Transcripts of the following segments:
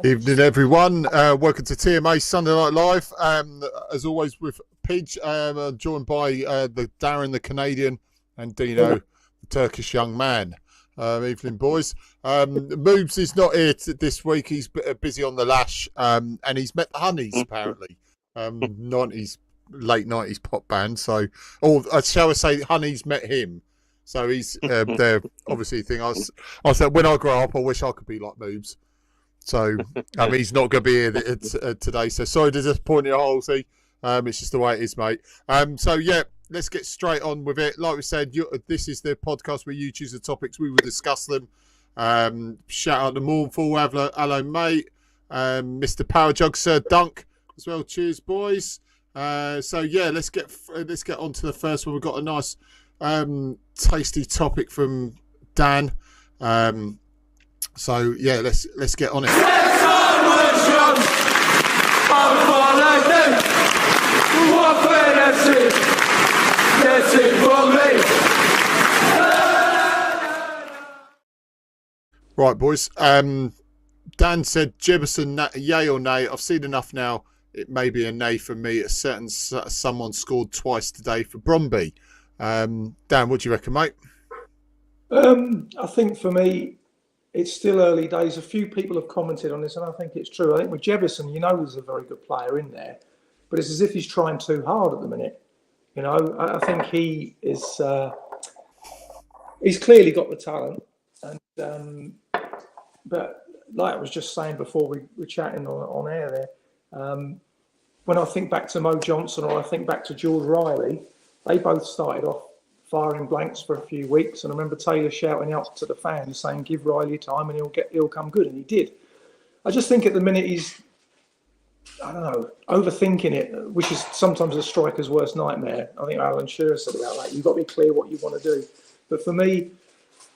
Evening, everyone. Welcome to TMA Sunday Night Live. As always, with Pidge, joined by the Darren, the Canadian, and Dino, the Turkish young man. Evening, boys. Moobs is not here this week. He's busy on the lash, and he's met the Honeys apparently. 90s, late 90s pop band. So, or shall I say, Honeys met him. So he's they're obviously thing. I said when I grow up, I wish I could be like Moobs. So, he's not going to be here today. So, sorry to disappoint you, Halsey. It's just the way it is, mate. So, yeah, let's get straight on with it. Like we said, this is the podcast where you choose the topics. We will discuss them. Shout out to Mournful, hello, mate. Mr. Power Jug, Sir Dunk as well. Cheers, boys. So, yeah, let's get on to the first one. We've got a nice, tasty topic from Dan. So yeah, let's get on it. Right, boys. Dan said, Jefferson, yay or nay? I've seen enough now. It may be a nay for me. A certain someone scored twice today for Bromby. Dan, what do you reckon, mate? I think for me, it's still early days. A few people have commented on this, and I think it's true. I think with Jefferson, there's a very good player in there, but it's as if he's trying too hard at the minute. I think he is. He's clearly got the talent, and but like I was just saying before we were chatting on air there, when I think back to Mo Johnson or I think back to George Riley, they both started off firing blanks for a few weeks, and I remember Taylor shouting out to the fans saying, "Give Riley time, and he'll come good," and he did. I just think at the minute he's, I don't know, overthinking it, which is sometimes a striker's worst nightmare. I think Alan Shearer said about that. You've got to be clear what you want to do. But for me,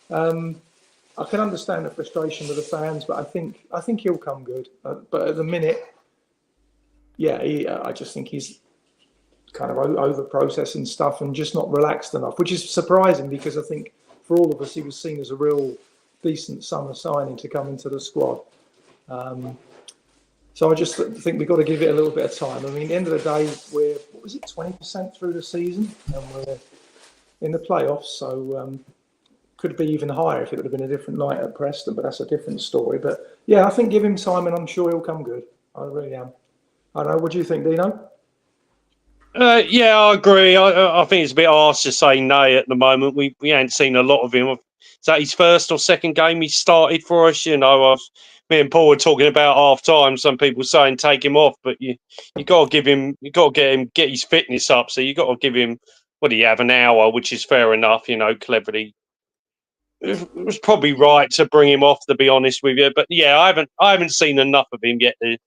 I can understand the frustration with the fans, but I think he'll come good. But at the minute, yeah, I just think he's kind of over processing stuff and just not relaxed enough, which is surprising because I think for all of us he was seen as a real decent summer signing to come into the squad. So I just think we've got to give it a little bit of time. I mean, at the end of the day, we're 20% through the season and we're in the playoffs, so could be even higher if it would have been a different night at Preston, but that's a different story. But yeah, I think give him time and I'm sure he'll come good. I really am. I don't know, what do you think, Dino? Yeah, I agree. I think it's a bit harsh to say nay at the moment. We ain't seen a lot of him. Is that his first or second game he started for us? Me and Paul were talking about half time. Some people saying take him off, but you got to get his fitness up. So you got to give him, what do you have, an hour, which is fair enough. Cleverly. It was probably right to bring him off, to be honest with you. But yeah, I haven't seen enough of him yet to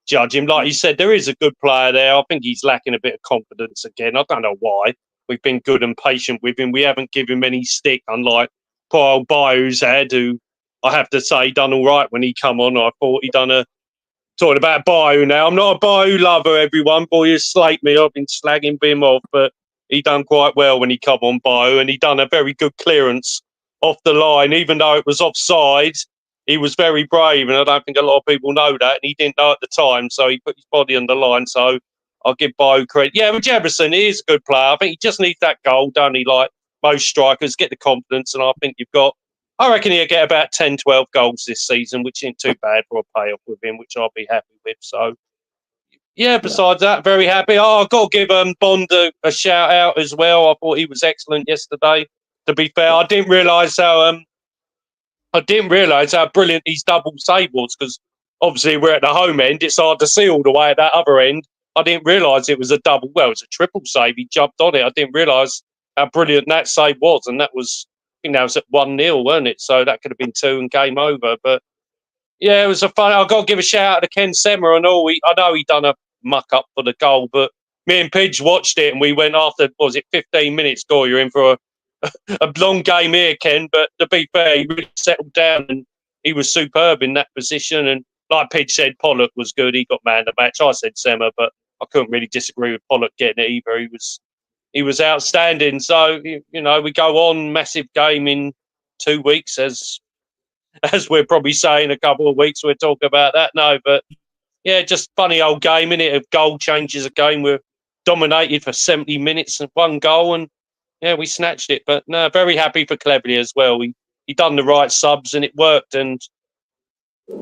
judge him. Like you said, there is a good player there. I think he's lacking a bit of confidence again. I don't know why. We've been good and patient with him. We haven't given him any stick, unlike poor old Bayou's had, who I have to say done all right when he come on. I thought he done talking about Bayou now. I'm not a Bayou lover, everyone. Boy, you slate me. I've been slagging him off, but he done quite well when he come on, Bayou, and he done a very good clearance off the line, even though it was offside. He was very brave, and I don't think a lot of people know that, and he didn't know at the time, so he put his body on the line, so I'll give Bo credit. Yeah, with Jefferson, he is a good player. I think he just needs that goal, don't he, like most strikers, get the confidence, and I think I reckon he'll get about 10, 12 goals this season, which isn't too bad for a payoff with him, which I'll be happy with, so yeah, besides that, very happy. I've got to give Bond a shout-out as well. I thought he was excellent yesterday, to be fair. I didn't realise how brilliant his double save was, because obviously we're at the home end. It's hard to see all the way at that other end. I didn't realise it was a double. Well, it was a triple save. He jumped on it. I didn't realise how brilliant that save was. And that was, I think that was at 1-0, weren't it? So that could have been 2 and game over. But yeah, it was a fun. I've got to give a shout out to Ken Semmer and all. I know he done a muck up for the goal, but me and Pidge watched it and we went after, 15 minutes? Go, you're in for a long game here, Ken, but to be fair, he really settled down and he was superb in that position. And like Pidge said, Pollock was good. He got man of the match. I said Semmer, but I couldn't really disagree with Pollock getting it either. He was outstanding. So, we go on, massive game in 2 weeks, as as we're probably saying a couple of weeks, we'll talk about that. No, but yeah, just funny old game, innit? A goal changes a game. We're dominated for 70 minutes and 1 goal, and yeah, we snatched it. But no, very happy for Cleverley as well. He done the right subs and it worked. And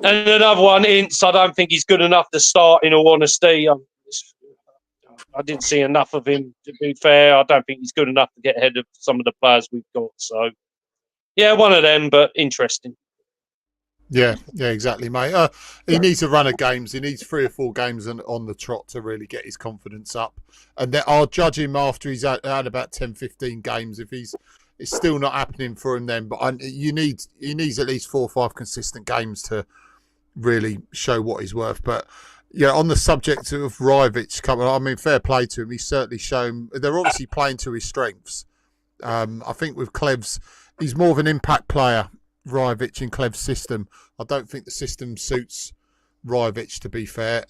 another one, Ince, I don't think he's good enough to start, in all honesty. I didn't see enough of him, to be fair. I don't think he's good enough to get ahead of some of the players we've got. So, yeah, one of them, but interesting. Yeah, exactly, mate. He needs a run of games. He needs 3 or 4 games on the trot to really get his confidence up. And I'll judge him after he's had about 10, 15 games. If it's still not happening for him then. But he needs at least 4 or 5 consistent games to really show what he's worth. But yeah, on the subject of Rajvic coming, I mean, fair play to him. He's certainly shown they're obviously playing to his strengths. I think with Clev's, he's more of an impact player. Rajvic in Clev's system. I don't think the system suits Rajvic, to be fair,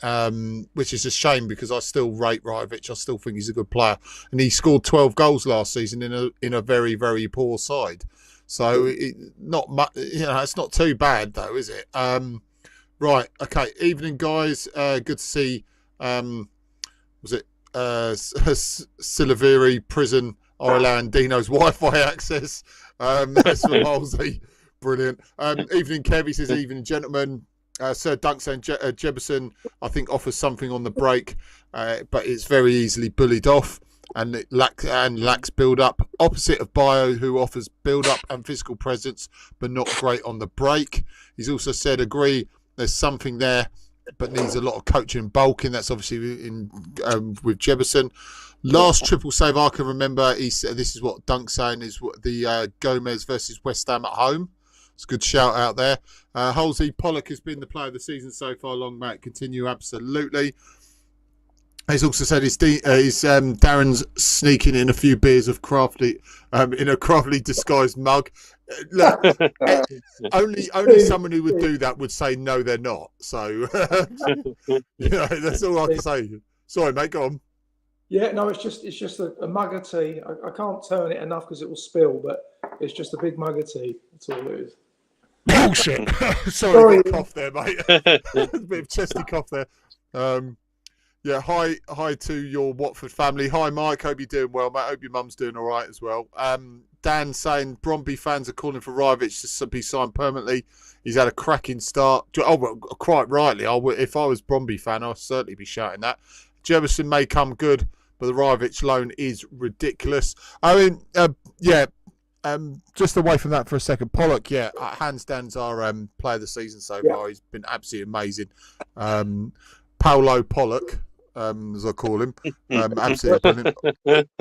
which is a shame because I still rate Rajvic. I still think he's a good player, and he scored 12 goals last season in a very, very poor side. So not much, it's not too bad though, is it? Right, okay. Evening, guys. Good to see. Was it Siliveri prison are allowing Dino's Wi-Fi access? That's from Halsey. Brilliant. Evening, Kev. He says, evening, gentlemen. Sir Duncan Jebison, I think, offers something on the break, but it's very easily bullied off and lacks build-up. Opposite of Bio, who offers build-up and physical presence, but not great on the break. He's also said, agree, there's something there, but needs a lot of coaching and bulking. That's obviously with Jebison. Last triple save I can remember, he said, this is what Dunk's saying, is the Gomez versus West Ham at home. It's a good shout out there. Halsey, Pollock has been the player of the season so far. Long may it continue, absolutely. He's also said Darren's sneaking in a few beers of Crafty in a Crafty disguised mug. Look, only someone who would do that would say no, they're not. So that's all I can say. Sorry, mate, go on. Yeah, no, it's just a mug of tea. I can't turn it enough because it will spill, but it's just a big mug of tea. That's all it is. Bullshit. Sorry, I've got a cough there, mate. A bit of chesty cough there. Yeah, hi to your Watford family. Hi, Mike. Hope you're doing well, mate. Hope your mum's doing all right as well. Dan saying Bromby fans are calling for Rajvic to be signed permanently. He's had a cracking start. Oh, well, quite rightly. If I was Bromby fan, I'd certainly be shouting that. Jefferson may come good, but the Rajvic loan is ridiculous. I mean, just away from that for a second. Pollock, hands down is our player of the season so far. He's been absolutely amazing. Paolo Pollock, as I call him, absolutely brilliant.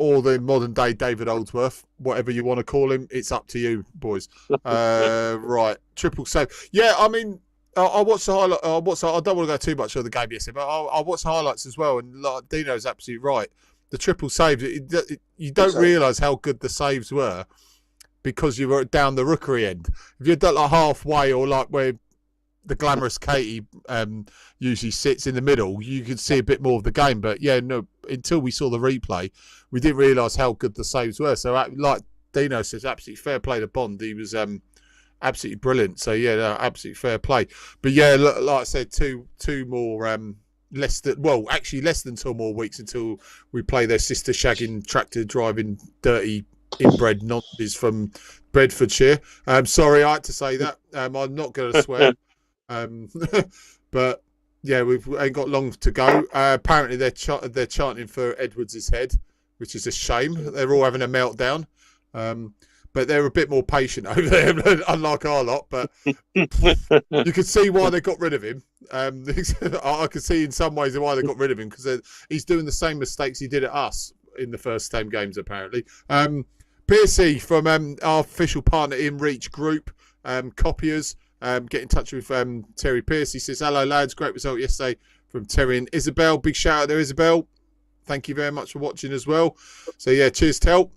Or the modern day David Oldsworth, whatever you want to call him. It's up to you, boys. Right, triple save. Yeah, I mean, I watched the highlight. I don't want to go too much on the game yesterday, but I watched the highlights as well. And Dino's absolutely right. The triple save, you don't realise how good the saves were because you were down the rookery end. If you're done like halfway or like where the glamorous Katie usually sits in the middle, you could see a bit more of the game. But yeah, no, until we saw the replay, we didn't realise how good the saves were. So like Dino says, absolutely fair play to Bond. He was absolutely brilliant. So yeah, no, absolutely fair play. But yeah, like I said, two more less than 2 more weeks until we play their sister shagging, tractor driving, dirty inbred nonsense from Bedfordshire. Sorry, I had to say that. I'm not going to swear. But yeah, we ain't got long to go. Apparently they're chanting for Edwards' head, which is a shame. They're all having a meltdown. But they're a bit more patient over there, unlike our lot. But you can see why they got rid of him. I can see in some ways why they got rid of him, because he's doing the same mistakes he did at us in the first 10 games, apparently. Piercy from our official partner in Reach Group, Copiers, get in touch with Terry Pierce. He says, hello, lads. Great result yesterday from Terry and Isabel. Big shout out there, Isabel. Thank you very much for watching as well. So, yeah, cheers, Tel.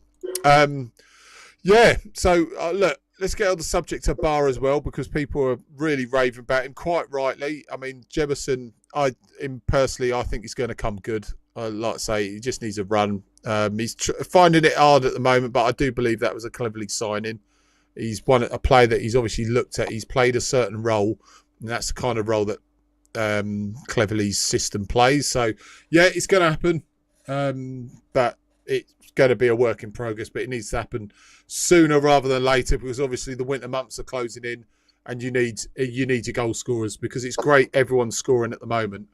So look, let's get on the subject of Barr as well, because people are really raving about him, quite rightly. I mean, Jefferson, I think he's going to come good. Like I say, he just needs a run. He's finding it hard at the moment, but I do believe that was a cleverly signing. He's a player that he's obviously looked at. He's played a certain role, and that's the kind of role that Cleverley's system plays. So, yeah, it's going to happen, but it's going to be a work in progress. But it needs to happen sooner rather than later, because obviously the winter months are closing in, and you need your goal scorers, because it's great everyone's scoring at the moment,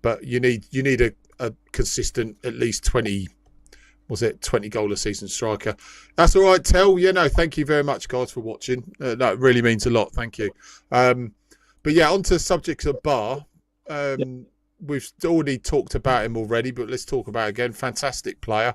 but you need a consistent at least 20 goal a season striker. That's all right, Tel. Thank you very much, guys, for watching. That really means a lot. Thank you. But yeah, on to the subjects of Bar. We've already talked about him already, but let's talk about it again. Fantastic player.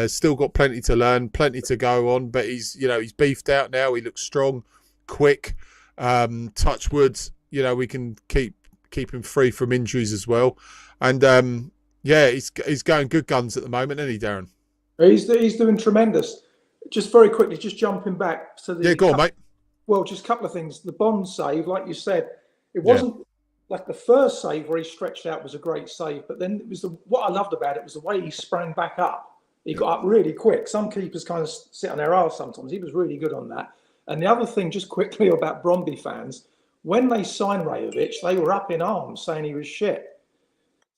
Still got plenty to learn, plenty to go on, but he's beefed out now. He looks strong, quick. Touch wood, we can keep him free from injuries as well. And he's going good guns at the moment, isn't he, Darren? He's doing tremendous. Just very quickly, just jumping back to the go on, mate. Well, just a couple of things. The Bond save, like you said, it wasn't like the first save where he stretched out was a great save, but then it was what I loved about it was the way he sprang back up. He got up really quick. Some keepers kind of sit on their arse sometimes. He was really good on that. And the other thing, just quickly about Bromby fans, when they signed Rajovic, they were up in arms saying he was shit.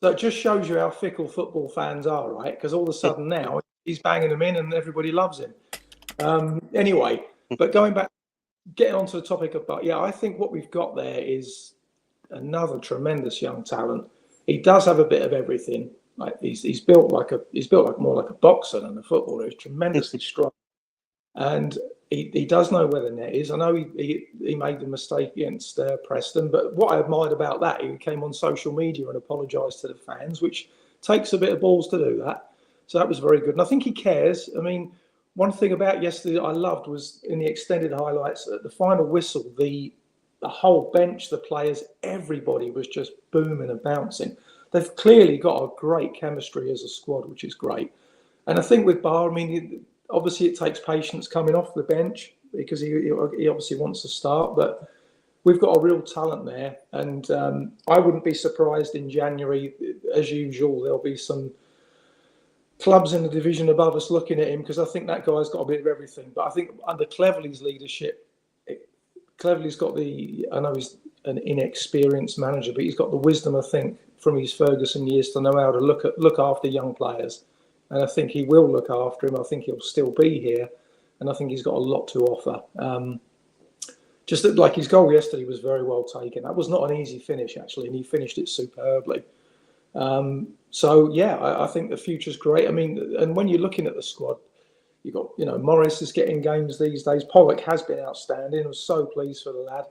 So it just shows you how fickle football fans are, right? Because all of a sudden now he's banging them in and everybody loves him. Anyway, but getting onto the topic of, I think what we've got there is another tremendous young talent. He does have a bit of everything. Like he's built more like a boxer than a footballer. He's tremendously strong, and he does know where the net is. I know he made the mistake against Preston, but what I admired about that, he came on social media and apologised to the fans, which takes a bit of balls to do that. So that was very good, and I think he cares. I mean, one thing about yesterday that I loved was in the extended highlights at the final whistle, the whole bench, the players, everybody was just booming and bouncing. They've clearly got a great chemistry as a squad, which is great. And I think with Bar, I mean, obviously it takes patience coming off the bench because he obviously wants to start, but we've got a real talent there. And I wouldn't be surprised in January, as usual, there'll be some clubs in the division above us looking at him, because I think that guy's got a bit of everything. But I think under Cleverley's leadership, Cleverley's got I know he's an inexperienced manager, but he's got the wisdom, I think, from his Ferguson years to know how to look after young players. And I think he will look after him. I think he'll still be here. And I think he's got a lot to offer. Just like his goal yesterday was very well taken. That was not an easy finish, actually, and he finished it superbly. I think the future's great. I mean, and when you're looking at the squad, you've got, Morris is getting games these days. Pollock has been outstanding. I was so pleased for the lad.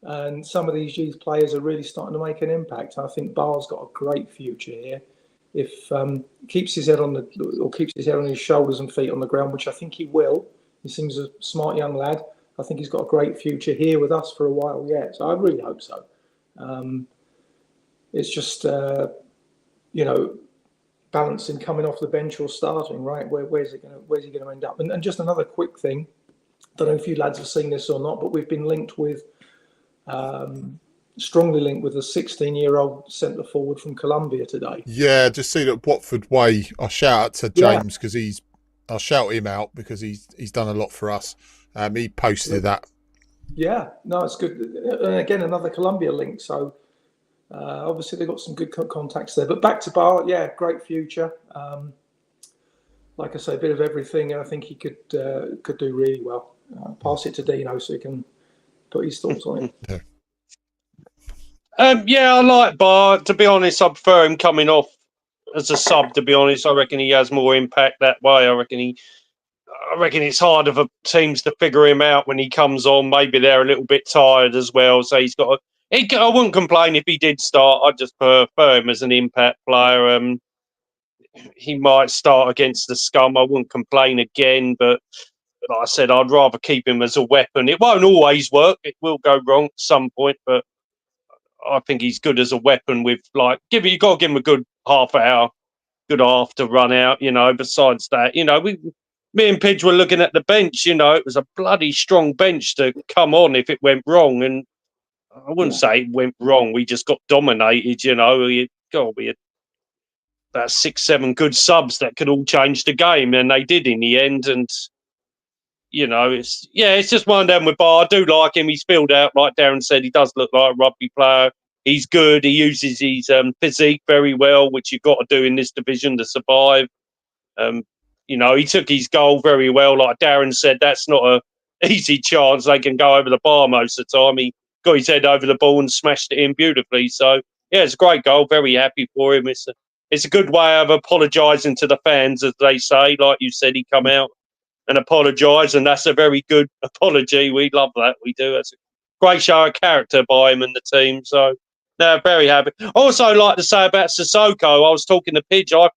And some of these youth players are really starting to make an impact. I think Bar's got a great future here. If keeps his head on his shoulders and feet on the ground, which I think he will. He seems a smart young lad. I think he's got a great future here with us for a while yet. So I really hope so. It's just balancing coming off the bench or starting, right? Where's he going to end up? And just another quick thing. Don't know if you lads have seen this or not, but we've been linked with. Strongly linked with a 16-year-old centre forward from Colombia today. Yeah, just seen it Watford way. I shout out to James because I'll shout him out because he's done a lot for us. He posted that. Yeah, no, it's good. And again, another Colombia link. So obviously they've got some good contacts there. But back to Bar, great future. Like I say, a bit of everything, and I think he could do really well. Pass it to Dino so he can put his thoughts on it. I like Bar. To be honest, I prefer him coming off as a sub. To be honest, I reckon he has more impact that way. I reckon it's harder for teams to figure him out when he comes on. Maybe they're a little bit tired as well. So he's got. I wouldn't complain if he did start. I just prefer him as an impact player. He might start against the Scum. I wouldn't complain again, but. Like I said, I'd rather keep him as a weapon. It won't always work. It will go wrong at some point, but I think he's good as a weapon with, you got to give him a good half hour, good half to run out, Besides that, me and Pidge were looking at the bench, it was a bloody strong bench to come on if it went wrong. And I wouldn't say it went wrong. We just got dominated, We had about 6-7 good subs that could all change the game, and they did in the end. And it's just one of them with Bar. I do like him. He's filled out, like Darren said. He does look like a rugby player. He's good. He uses his physique very well, which you've got to do in this division to survive. He took his goal very well. Like Darren said, that's not a easy chance. They can go over the bar most of the time. He got his head over the ball and smashed it in beautifully. So, yeah, it's a great goal. Very happy for him. It's a good way of apologising to the fans, as they say. Like you said, he come out and apologise, and that's a very good apology. We love that. We do. It's a great show of character by him and the team. So, no, very happy. Also, like to say about Sissoko, I was talking to Pidge. I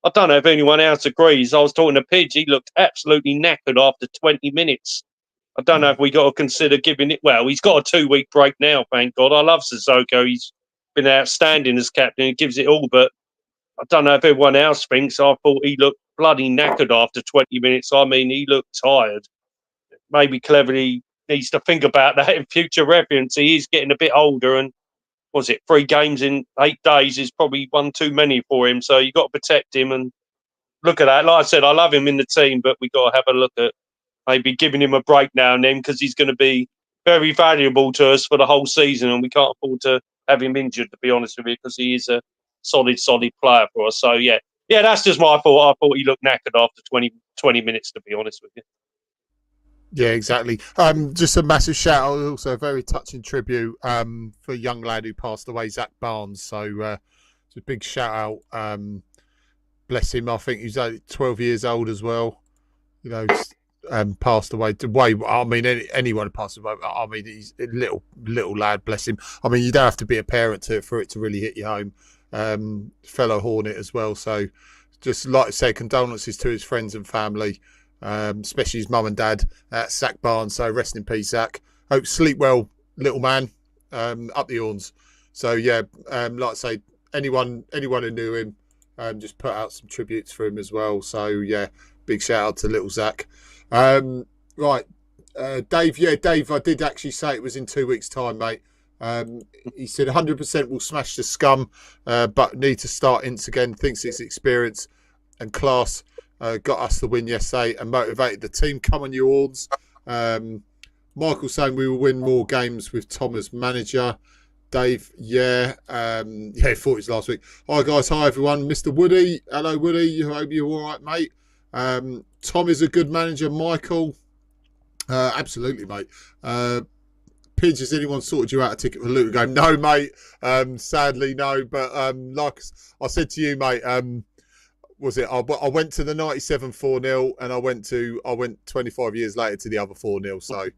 don't know if anyone else agrees. I was talking to Pidge. He looked absolutely knackered after 20 minutes. I don't know if we got to consider giving it. Well, he's got a 2-week break now, thank God. I love Sissoko. He's been outstanding as captain. He gives it all, but I don't know if everyone else thinks. I thought he looked bloody knackered after 20 minutes. I mean, he looked tired. Maybe Cleverly needs to think about that in future reference. He is getting a bit older, and 3 games in 8 days is probably one too many for him. So you've got to protect him and look at that. Like I said, I love him in the team, but we've got to have a look at maybe giving him a break now and then, because he's going to be very valuable to us for the whole season, and we can't afford to have him injured, to be honest with you, because he is a solid player for us. So, yeah, that's just my thought. I thought he looked knackered after 20 minutes, to be honest with you. Yeah, exactly. Just a massive shout out, also a very touching tribute for a young lad who passed away, Zach Barnes. So it's a big shout out. Bless him. I think he's 12 years old as well. Passed away. I mean, anyone who passed away. I mean, he's a little lad. Bless him. I mean, you don't have to be a parent for it to really hit you home. Fellow Hornet as well. So just like to say, condolences to his friends and family. Especially his mum and dad, Zach Barnes. So rest in peace, Zach. Hope sleep well, little man. Up the horns. So yeah, like I say, anyone who knew him, just put out some tributes for him as well. So yeah, big shout out to little Zach. Right, Dave. Yeah, Dave. I did actually say it was in 2 weeks' time, mate. He said 100% will smash the scum, but need to start Ince again. Thinks it's experience and class. Got us the win yesterday and motivated the team. Come on, you Ords. Michael saying we will win more games with Tom as manager. Dave, yeah, thought it was last week. Hi guys, hi everyone. Mr. Woody, hello Woody. I hope you're all right, mate. Tom is a good manager. Michael, absolutely, mate. Pidge, has anyone sorted you out a ticket for Luton game? No, mate. Sadly, no. But like I said to you, mate. I went to the 97 4-0 and I went 25 years later to the other 4-0. So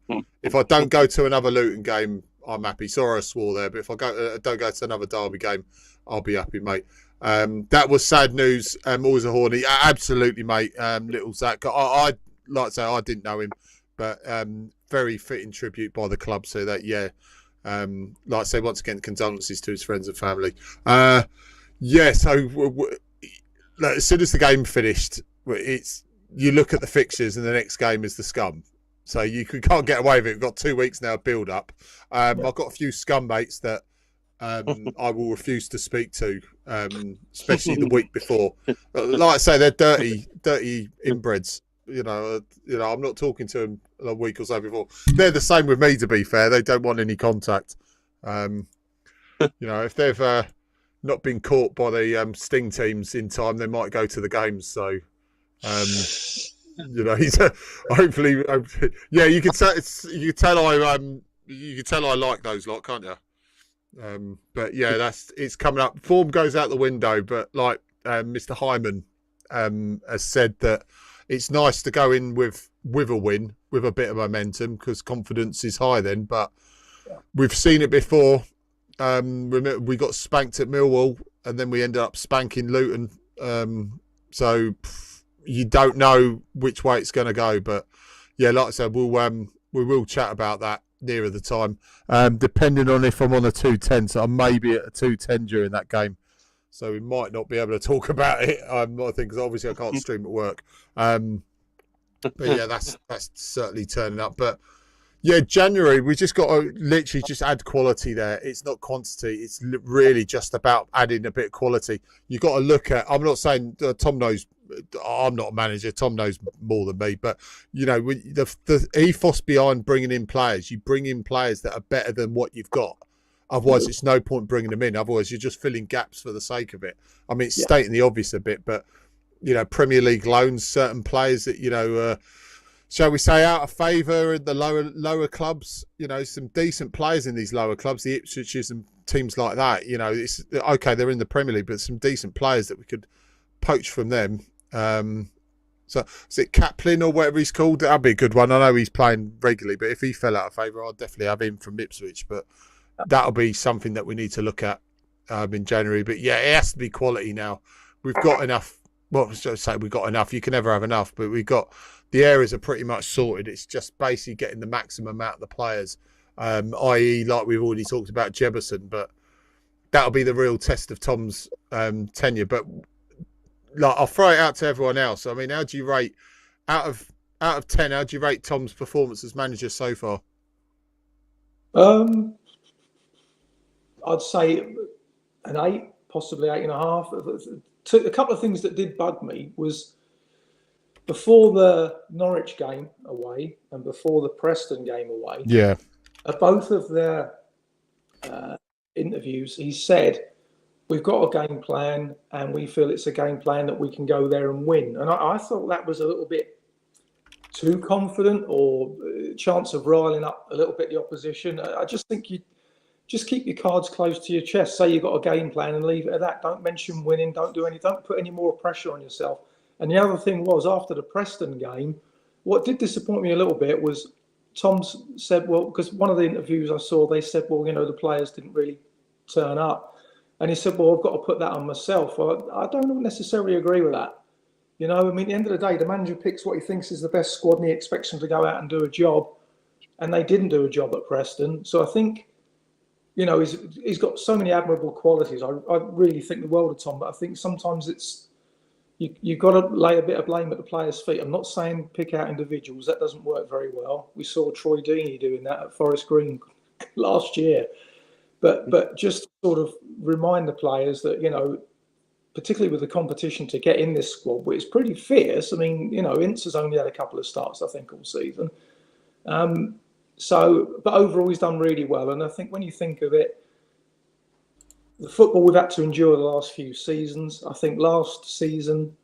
if I don't go to another Luton game, I'm happy. Sorry I swore there, but if I don't go to another Derby game, I'll be happy, mate. That was sad news. Always a horny. Absolutely, mate. Little Zach. I like to say I didn't know him, but very fitting tribute by the club. So that, yeah, like I say, once again, condolences to his friends and family. So as soon as the game finished, you look at the fixtures and the next game is the scum. So you can't get away with it. We've got 2 weeks now build up. I've got a few scum mates that I will refuse to speak to, especially the week before. Like I say, they're dirty inbreds. I'm not talking to them a week or so before. They're the same with me, to be fair. They don't want any contact. If they've not been caught by the Sting teams in time, they might go to the games. So, he's hopefully, yeah. You can tell I like those lot, can't you? But yeah, it's coming up. Form goes out the window, but like Mr. Hyman has said that it's nice to go in with a win, with a bit of momentum, because confidence is high then. But we've seen it before. Remember, we got spanked at Millwall and then we ended up spanking Luton. So you don't know which way it's going to go. But yeah, like I said, we will chat about that nearer the time, depending on if I'm on a 210. So I may be at a 210 during that game. So we might not be able to talk about it. I think because obviously I can't stream at work. But yeah, that's certainly turning up. But yeah, January, we just got to literally just add quality there. It's not quantity. It's really just about adding a bit of quality. You've got to look at, I'm not saying Tom knows I'm not a manager. Tom knows more than me, but you know, the ethos behind bringing in players, you bring in players that are better than what you've got. Otherwise, it's no point bringing them in. Otherwise, you're just filling gaps for the sake of it. I mean, it's stating the obvious a bit, but you know, Premier League loans, certain players that you know, shall we say, out of favour in the lower clubs. You know, some decent players in these lower clubs, the Ipswiches and teams like that. You know, it's okay. They're in the Premier League, but some decent players that we could poach from them. So is it Kaplan or whatever he's called? That'd be a good one. I know he's playing regularly, but if he fell out of favour, I'd definitely have him from Ipswich. But that'll be something that we need to look at in January. But yeah, it has to be quality now. We've got enough. Well, so say we've got enough. You can never have enough, but we've got the areas are pretty much sorted. It's just basically getting the maximum amount of the players, i.e., like we've already talked about Jefferson. But that'll be the real test of Tom's tenure. But like, I'll throw it out to everyone else. I mean, how do you rate out of 10? How do you rate Tom's performance as manager so far? I'd say an 8, possibly 8.5. A couple of things that did bug me was before the Norwich game away and before the Preston game away. Yeah. At both of their interviews, he said, we've got a game plan and we feel it's a game plan that we can go there and win. And I thought that was a little bit too confident, or chance of riling up a little bit the opposition. I just think you just keep your cards close to your chest. Say you've got a game plan and leave it at that. Don't mention winning. Don't put any more pressure on yourself. And the other thing was, after the Preston game, what did disappoint me a little bit was Tom said, well, because one of the interviews I saw, they said, well, you know, the players didn't really turn up. And he said, well, I've got to put that on myself. Well, I don't necessarily agree with that. You know, I mean, at the end of the day, the manager picks what he thinks is the best squad and he expects them to go out and do a job. And they didn't do a job at Preston. So I think, you know, he's got so many admirable qualities. I really think the world of Tom, but I think sometimes it's, you've got to lay a bit of blame at the players' feet. I'm not saying pick out individuals. That doesn't work very well. We saw Troy Deeney doing that at Forest Green last year. But just sort of remind the players that, you know, particularly with the competition to get in this squad, which is pretty fierce. I mean, you know, Ince has only had a couple of starts, I think, all season. But overall, he's done really well. And I think when you think of it, the football we've had to endure the last few seasons, I think last season,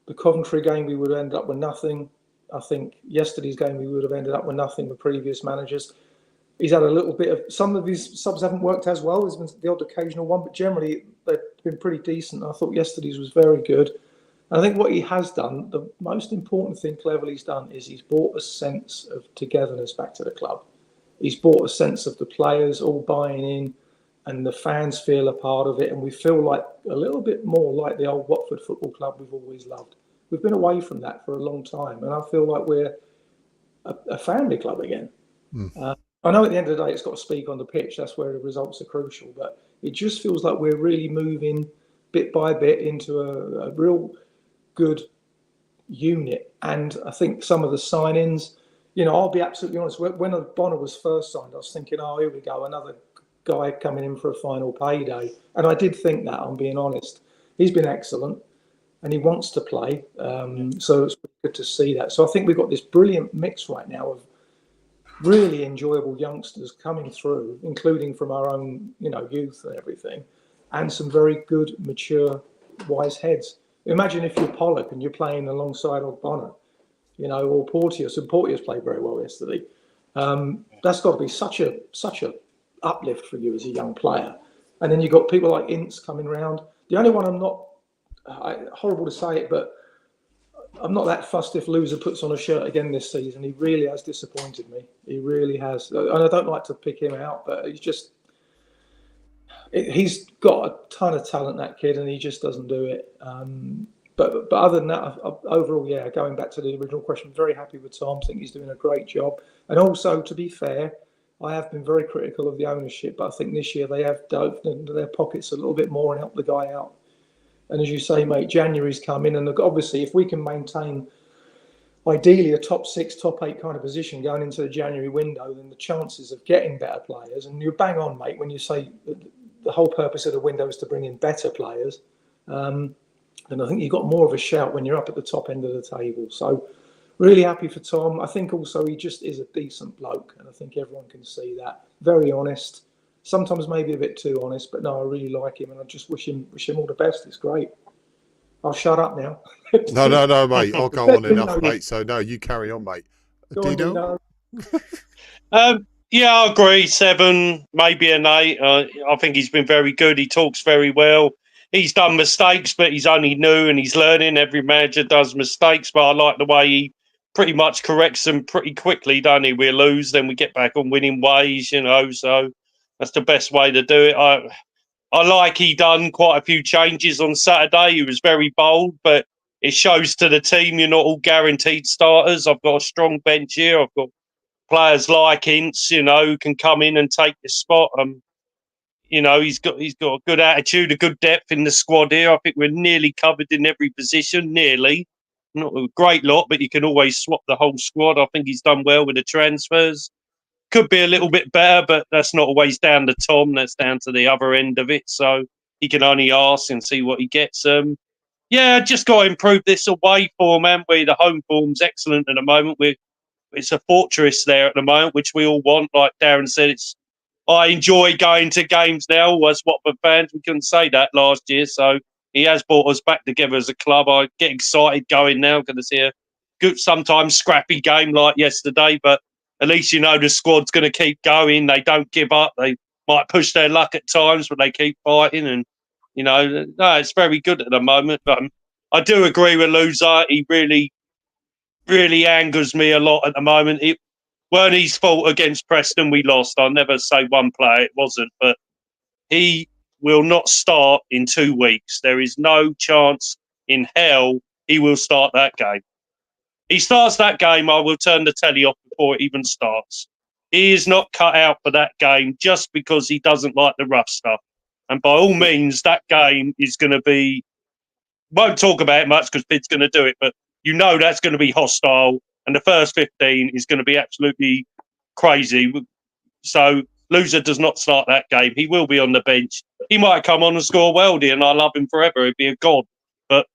the Coventry game, we would have ended up with nothing. I think yesterday's game, we would have ended up with nothing with previous managers. He's had a little bit of, some of his subs haven't worked as well. There's been the odd occasional one, but generally they've been pretty decent. I thought yesterday's was very good. And I think what he has done, the most important thing cleverly he's done, is he's brought a sense of togetherness back to the club. He's brought a sense of the players all buying in and the fans feel a part of it. And we feel like a little bit more like the old Watford Football Club we've always loved. We've been away from that for a long time. And I feel like we're a family club again. I know at the end of the day, it's got to speak on the pitch. That's where the results are crucial. But it just feels like we're really moving bit by bit into a real good unit. And I think some of the signings, you know, I'll be absolutely honest. When Bonner was first signed, I was thinking, oh, here we go, another guy coming in for a final payday. And I did think that, I'm being honest. He's been excellent and he wants to play. So it's good to see that. So I think we've got this brilliant mix right now of really enjoyable youngsters coming through, including from our own, you know, youth and everything, and some very good, mature, wise heads. Imagine if you're Pollock and you're playing alongside old Bonner, you know, or Porteous, and Porteous played very well yesterday. That's got to be such a uplift for you as a young player. And then you've got people like Ince coming round. The only one I'm not, horrible to say it, but I'm not that fussed if Loser puts on a shirt again this season. He really has disappointed me. He really has. And I don't like to pick him out, but he's got a ton of talent, that kid, and he just doesn't do it. But other than that, overall, yeah, going back to the original question, I'm very happy with Tom. I think he's doing a great job. And also, to be fair, I have been very critical of the ownership, but I think this year they have dove into their pockets a little bit more and helped the guy out. And as you say, mate, January's coming, and obviously if we can maintain ideally a top 6, top 8 kind of position going into the January window, then the chances of getting better players, and you're bang on, mate, when you say the whole purpose of the window is to bring in better players, And I think you've got more of a shout when you're up at the top end of the table. So really happy for Tom. I think also he just is a decent bloke, and I think everyone can see that. Very honest. Sometimes maybe a bit too honest, but no, I really like him, and I just wish him all the best. It's great. I'll shut up now. No, mate. I'll go on enough, mate. So no, you carry on, mate. Dino? Yeah, I agree. 7, maybe an 8. I think he's been very good. He talks very well. He's done mistakes, but he's only new and he's learning. Every manager does mistakes, but I like the way he pretty much corrects them pretty quickly, don't he? We lose, then we get back on winning ways, you know. So that's the best way to do it. I like he done quite a few changes on Saturday. He was very bold, but it shows to the team you're not all guaranteed starters. I've got a strong bench here. I've got players like Ince, you know, who can come in and take the spot. You know, he's got a good attitude, a good depth in the squad here. I think we're nearly covered in every position, nearly. Not a great lot, but you can always swap the whole squad. I think he's done well with the transfers. Could be a little bit better, but that's not always down to Tom. That's down to the other end of it. So he can only ask and see what he gets. Yeah, just got to improve this away form, haven't we? The home form's excellent at the moment. It's a fortress there at the moment, which we all want. Like Darren said, I enjoy going to games now as Watford fans. We couldn't say that last year, so he has brought us back together as a club. I get excited going now because it's a good, sometimes scrappy game like yesterday, but at least you know the squad's going to keep going. They don't give up. They might push their luck at times, but they keep fighting. And, you know, no, it's very good at the moment. But I do agree with Loser. He really angers me a lot at the moment. It weren't his fault against Preston. We lost. I'll never say one player it wasn't, but he will not start in 2 weeks. There is no chance in hell he will start that game. He starts that game, I will turn the telly off before it even starts. He is not cut out for that game just because he doesn't like the rough stuff. And by all means, that game is going to be, won't talk about it much because Pid's going to do it, but you know that's going to be hostile. And the first 15 is going to be absolutely crazy. So Loser does not start that game. He will be on the bench. He might come on and score Weldy, and I love him forever. He'd be a god. But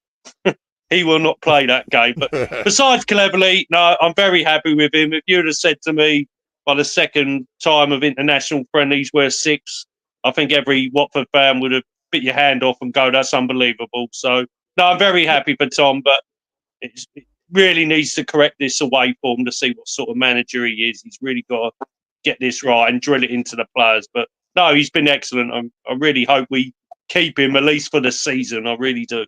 he will not play that game. But besides Cleverley, no, I'm very happy with him. If you'd have said to me by the second time of international friendlies we're 6, I think every Watford fan would have bit your hand off and go, that's unbelievable. So, no, I'm very happy for Tom, but it really needs to correct this away form to see what sort of manager he is. He's really got to get this right and drill it into the players. But, no, he's been excellent. I really hope we keep him, at least for the season. I really do.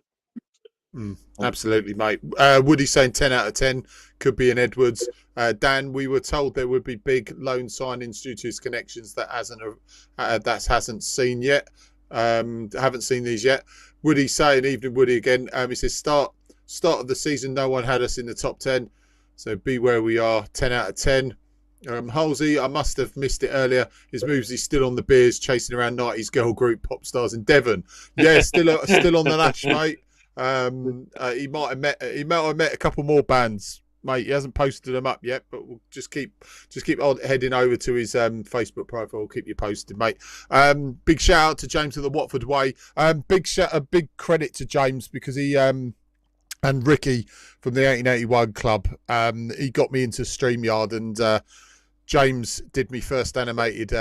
Absolutely, mate. Woody saying 10 out of 10 could be an Edwards. Dan, we were told there would be big loan signings due to his connections that hasn't seen yet. Haven't seen these yet. Woody saying, evening Woody again. He says start of the season, no one had us in the top 10, so be where we are. 10 out of 10. Halsey, I must have missed it earlier. His moves, he's still on the beers, chasing around 90s girl group pop stars in Devon. Yeah, still on the lash, mate. He might have met a couple more bands, mate. He hasn't posted them up yet, but we'll just keep heading over to his Facebook profile. We'll keep you posted, mate. Big shout out to James of the Watford Way. Big credit to James because he and Ricky from the 1881 club. He got me into StreamYard, and James did me first animated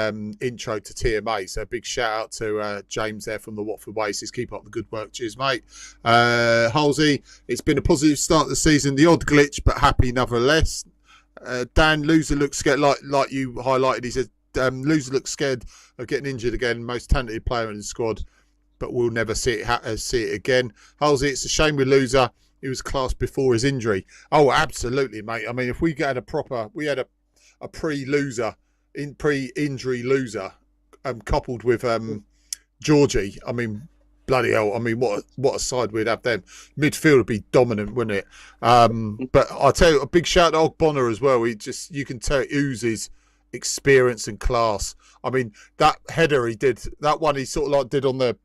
intro to TMA. So big shout out to James there from the Watford Way. Says keep up the good work. Cheers, mate. Halsey, it's been a positive start of the season. The odd glitch, but happy nevertheless. Dan, Loser looks scared, like you highlighted. He said Loser looks scared of getting injured again. Most talented player in the squad, but we'll never see it again. Halsey, it's a shame with Loser. He was class before his injury. Oh, absolutely, mate. I mean, if we had a pre-loser, pre-injury loser, coupled with Georgie. I mean, bloody hell. I mean, what a side we'd have then. Midfield would be dominant, wouldn't it? But I'll tell you, a big shout out to Bonner as well. You can tell it oozes experience and class. I mean, that header he did, that one he sort of like did on the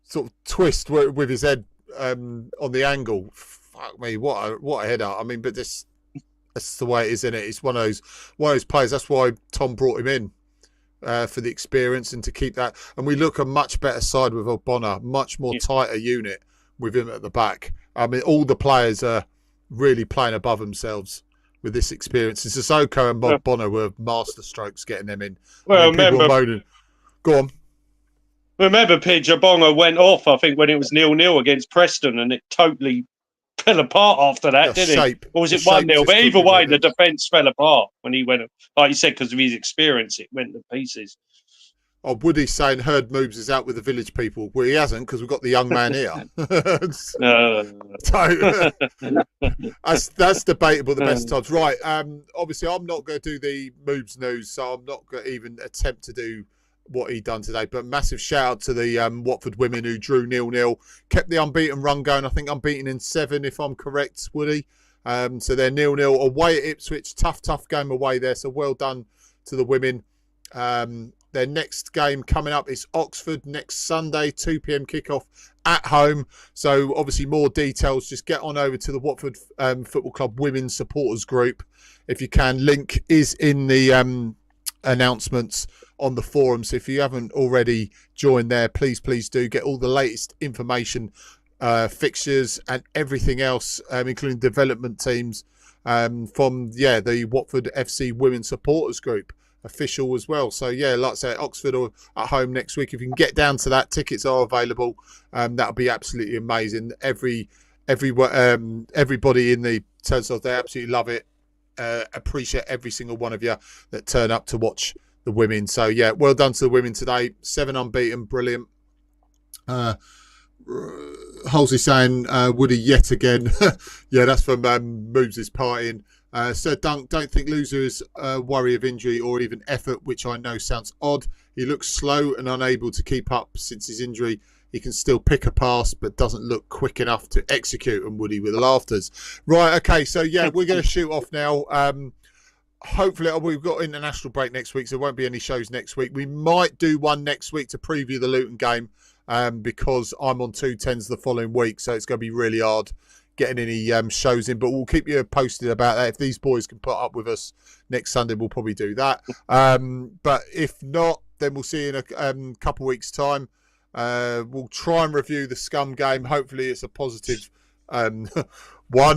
sort of twist with his head on the angle. Fuck me, what a header. I mean, but that's the way it is, isn't it? It's one of those players. That's why Tom brought him in for the experience and to keep that. And we look a much better side with Bonner, much more tighter unit with him at the back. I mean, all the players are really playing above themselves with this experience. Sissoko and Bonner were master strokes getting them in. Well, I mean, people were moaning. Go on. Remember, Pidgeabonga went off, I think, when it was 0-0 against Preston, and it totally fell apart after that, didn't it? Or was it 1-0? But either way, the defence fell apart when he went, like you said, because of his experience, it went to pieces. Oh, Woody's saying Herd Moves is out with the village people. Well, he hasn't, because we've got the young man here. So, that's debatable at the best times. Right, obviously, I'm not going to do the Moves news, so I'm not going to even attempt to do what he done today. But massive shout out to the Watford women who drew 0-0, kept the unbeaten run going. I think unbeaten in 7, if I'm correct, Woody. So they're 0-0 away at Ipswich. Tough game away there. So well done to the women. Their next game coming up is Oxford next Sunday, 2 p.m. kickoff at home. So obviously more details, just get on over to the Watford Football Club Women's Supporters Group. If you can, link is in the announcements on the forum. So if you haven't already joined there, please do get all the latest information, fixtures and everything else, including development teams from the Watford FC Women's Supporters Group. Official as well. So yeah, like I say, Oxford or at home next week. If you can get down to that, tickets are available. That'll be absolutely amazing. Everybody in the Turnstiles, they absolutely love it. Appreciate every single one of you that turn up to watch the women. So yeah, well done to the women today. 7 unbeaten, brilliant. Halsey saying Woody yet again. Yeah, that's from Moves' partying. Sir Dunk, don't think loser is a worry of injury or even effort, which I know sounds odd. He looks slow and unable to keep up since his injury. He can still pick a pass, but doesn't look quick enough to execute. And Woody with laughters. Right, okay, so yeah, we're going to shoot off now. Hopefully, we've got international break next week, so there won't be any shows next week. We might do one next week to preview the Luton game because I'm on 210s the following week, so it's going to be really hard getting any shows in, but we'll keep you posted about that. If these boys can put up with us next Sunday, we'll probably do that. But if not, then we'll see you in a couple of weeks' time. We'll try and review the Scum game. Hopefully it's a positive one.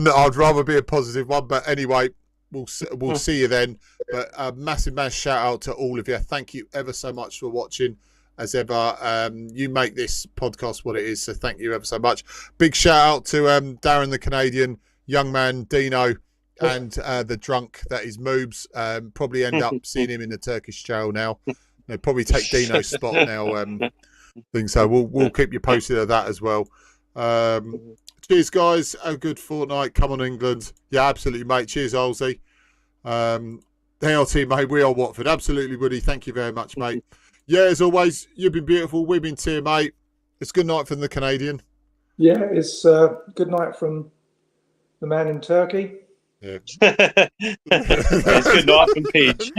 I'd rather be a positive one, but anyway, we'll see you then. But a massive shout out to all of you. Thank you ever so much for watching. As ever, you make this podcast what it is, so thank you ever so much. Big shout out to Darren the Canadian, young man Dino, and the drunk that is Moobs. Probably end up seeing him in the Turkish jail now. They'll probably take Dino's spot now. So we'll keep you posted of that as well. Cheers, guys. Have a good fortnight. Come on, England. Yeah, absolutely, mate. Cheers, Halsey. They are team, mate. We are Watford. Absolutely, Woody. Thank you very much, mate. Yeah, as always, you've been beautiful. We've been TMA. It's good night from the Canadian. Yeah, it's good night from the man in Turkey. Yeah. It's good night from Peach.